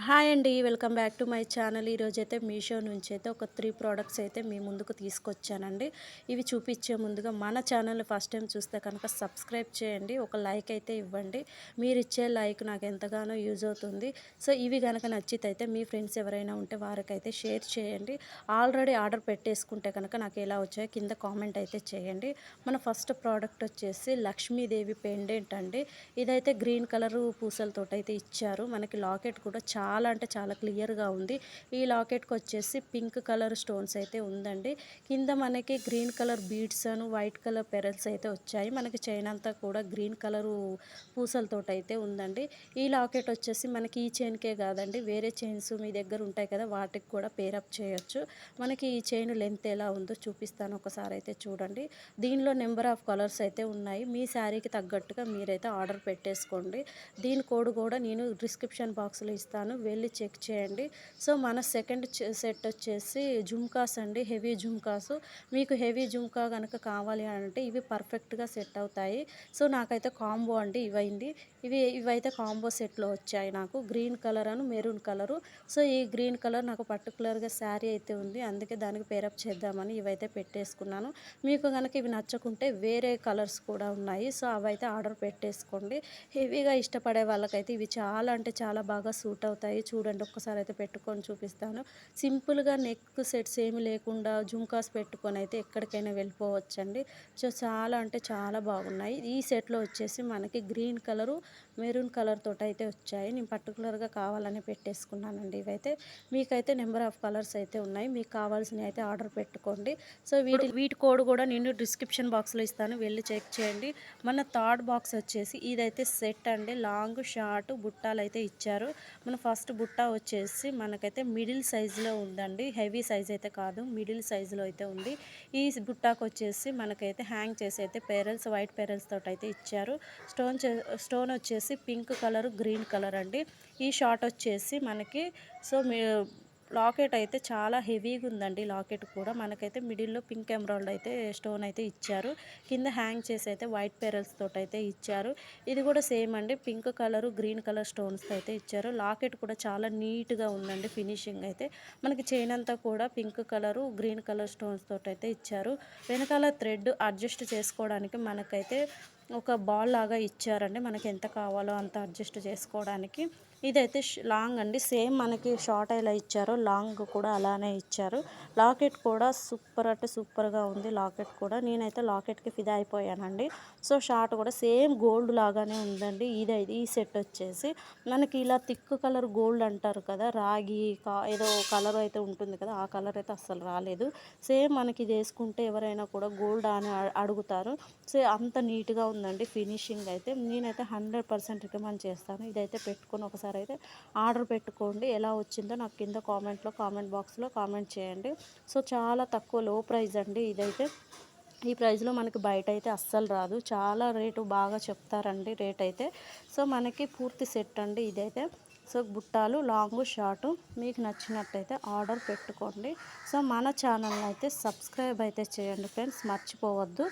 Hi అండి. Welcome back to my channel. ఈరోజైతే మీషో నుంచి అయితే ఒక 3 ప్రోడక్ట్స్ అయితే మీ ముందుకు తీసుకొచ్చానండి. ఇవి చూపించే ముందుగా మన ఛానల్ని ఫస్ట్ టైం చూస్తే కనుక సబ్స్క్రైబ్ చేయండి. ఒక లైక్ అయితే ఇవ్వండి. మీరు ఇచ్చే లైక్ నాకు ఎంతగానో యూజ్ అవుతుంది. సో ఇవి కనుక నచ్చితే అయితే మీ ఫ్రెండ్స్ ఎవరైనా ఉంటే వారికైతే షేర్ చేయండి. ఆల్రెడీ ఆర్డర్ పెట్టేసుకుంటే కనుక నాకు ఎలా వచ్చాయో కింద కామెంట్ అయితే చేయండి. మన ఫస్ట్ ప్రోడక్ట్ వచ్చేసి లక్ష్మీదేవి పెండెంట్ అండి. ఇదైతే గ్రీన్ కలర్ పూసలతోటైతే ఇచ్చారు. మనకి లాకెట్ కూడా చాలా అంటే చాలా క్లియర్గా ఉంది. ఈ లాకెట్కి వచ్చేసి పింక్ కలర్ స్టోన్స్ అయితే ఉందండి. కింద మనకి గ్రీన్ కలర్ బీడ్స్ అను వైట్ కలర్ పెరల్స్ అయితే వచ్చాయి. మనకి చైన్ అంతా కూడా గ్రీన్ కలరు పూసలతోటి అయితే ఉందండి. ఈ లాకెట్ వచ్చేసి మనకి ఈ చైన్కే కాదండి, వేరే చైన్స్ మీ దగ్గర ఉంటాయి కదా, వాటికి కూడా పేరప్ చేయొచ్చు. మనకి ఈ చైన్ లెంత్ ఎలా ఉందో చూపిస్తాను, ఒకసారి అయితే చూడండి. దీనిలో నెంబర్ ఆఫ్ కలర్స్ అయితే ఉన్నాయి. మీ శారీకి తగ్గట్టుగా మీరైతే ఆర్డర్ పెట్టేసుకోండి. దీని కోడ్ కూడా నేను డిస్క్రిప్షన్ బాక్స్లో ఇస్తాను, వెళ్ళి చెక్ చేయండి. సో మన సెకండ్ సెట్ వచ్చేసి జుమ్కాస్ అండి, హెవీ జుమ్కాసు. మీకు హెవీ జుమ్కా కనుక కావాలి అంటే ఇవి పర్ఫెక్ట్గా సెట్ అవుతాయి. సో నాకైతే కాంబో అండి ఇవైంది. ఇవైతే కాంబో సెట్లో వచ్చాయి నాకు, గ్రీన్ కలర్ అను మెరూన్ కలరు. సో ఈ గ్రీన్ కలర్ నాకు పర్టికులర్గా శారీ అయితే ఉంది, అందుకే దానికి పేరప్ చేద్దామని ఇవైతే పెట్టేసుకున్నాను. మీకు కనుక ఇవి నచ్చకుంటే వేరే కలర్స్ కూడా ఉన్నాయి, సో అవైతే ఆర్డర్ పెట్టేసుకోండి. హెవీగా ఇష్టపడే వాళ్ళకైతే ఇవి చాలా అంటే చాలా బాగా సూట్ అవుతాయి. చూడండి, ఒక్కసారి అయితే పెట్టుకొని చూపిస్తాను. సింపుల్గా నెక్ సెట్స్ ఏమి లేకుండా జుమ్కాస్ పెట్టుకొని అయితే ఎక్కడికైనా వెళ్ళిపోవచ్చండి. సో చాలా అంటే చాలా బాగున్నాయి. ఈ సెట్లో వచ్చేసి మనకి గ్రీన్ కలరు మెరూన్ కలర్ తోటి అయితే వచ్చాయి. నేను పర్టికులర్గా కావాలని పెట్టేసుకున్నానండి. ఇవైతే మీకైతే నెంబర్ ఆఫ్ కలర్స్ అయితే ఉన్నాయి, మీకు కావాల్సినవి అయితే ఆర్డర్ పెట్టుకోండి. సో వీటి కోడ్ కూడా నేను డిస్క్రిప్షన్ బాక్స్లో ఇస్తాను, వెళ్ళి చెక్ చేయండి. మన థర్డ్ బాక్స్ వచ్చేసి ఇదైతే సెట్ అండి. లాంగ్ షార్ట్ బుట్టాలు అయితే ఇచ్చారు. మన ఫస్ట్ బుట్ట వచ్చేసి మనకైతే మిడిల్ సైజులో ఉందండి, హెవీ సైజ్ అయితే కాదు, మిడిల్ సైజులో అయితే ఉంది. ఈ బుట్టాకు వచ్చేసి మనకైతే హ్యాంగ్ చేసి అయితే పెరల్స్, వైట్ పెరల్స్ తోటి అయితే ఇచ్చారు. స్టోన్ వచ్చేసి పింక్ కలర్, గ్రీన్ కలర్ అండి. ఈ షార్ట్ వచ్చేసి మనకి సో లాకెట్ అయితే చాలా హెవీగా ఉందండి. లాకెట్ కూడా మనకైతే మిడిల్లో పింక్ ఎమరాల్డ్ అయితే స్టోన్ అయితే ఇచ్చారు. కింద హ్యాంగ్ చేసి అయితే వైట్ పెరల్స్ తోటి అయితే ఇచ్చారు. ఇది కూడా సేమ్ అండి, పింక్ కలరు గ్రీన్ కలర్ స్టోన్స్తో అయితే ఇచ్చారు. లాకెట్ కూడా చాలా నీట్గా ఉందండి, ఫినిషింగ్ అయితే. మనకి చైన్ అంతా కూడా pink colour green colour stones తోటి అయితే ఇచ్చారు. వెనకాల థ్రెడ్ అడ్జస్ట్ చేసుకోవడానికి మనకైతే ఒక బాల్ లాగా ఇచ్చారండి, మనకి ఎంత కావాలో అంత అడ్జస్ట్ చేసుకోవడానికి. ఇదైతే లాంగ్ అండి, సేమ్ మనకి షార్ట్ ఎలా ఇచ్చారో లాంగ్ కూడా అలానే ఇచ్చారు. లాకెట్ కూడా సూపర్ అంటే సూపర్గా ఉంది. లాకెట్ కూడా నేనైతే లాకెట్కి ఫిదా అయిపోయానండి. సో షార్ట్ కూడా సేమ్ గోల్డ్ లాగానే ఉందండి. ఈ సెట్ వచ్చేసి మనకి ఇలా థిక్ కలర్ గోల్డ్ అంటారు కదా, రాగి ఏదో కలర్ అయితే ఉంటుంది కదా, ఆ కలర్ అయితే అస్సలు రాలేదు. సేమ్ మనకి ఇది వేసుకుంటే ఎవరైనా కూడా గోల్డ్ అని అడుగుతారు. సో అంత నీట్గా ఉందండి ఫినిషింగ్ అయితే. నేనైతే 100% రికమెండ్ చేస్తాను. ఇదైతే పెట్టుకొని ఒకసారి అయితే ఆర్డర్ పెట్టుకోండి. ఎలా వచ్చిందో నాకు కింద కామెంట్ బాక్స్లో కామెంట్ చేయండి. సో చాలా తక్కువ, లో ప్రైస్ అండి ఇదైతే. ఈ ప్రైస్లో మనకి బయట అయితే అస్సలు రాదు, చాలా రేటు బాగా చెప్తారండి రేట్ అయితే. సో మనకి పూర్తి సెట్ అండి ఇదైతే. సో బుట్టాలు లాంగ్ షార్ట్ మీకు నచ్చినట్టయితే ఆర్డర్ పెట్టుకోండి. సో మన ఛానల్ని అయితే సబ్స్క్రైబ్ అయితే చేయండి ఫ్రెండ్స్, మర్చిపోవద్దు.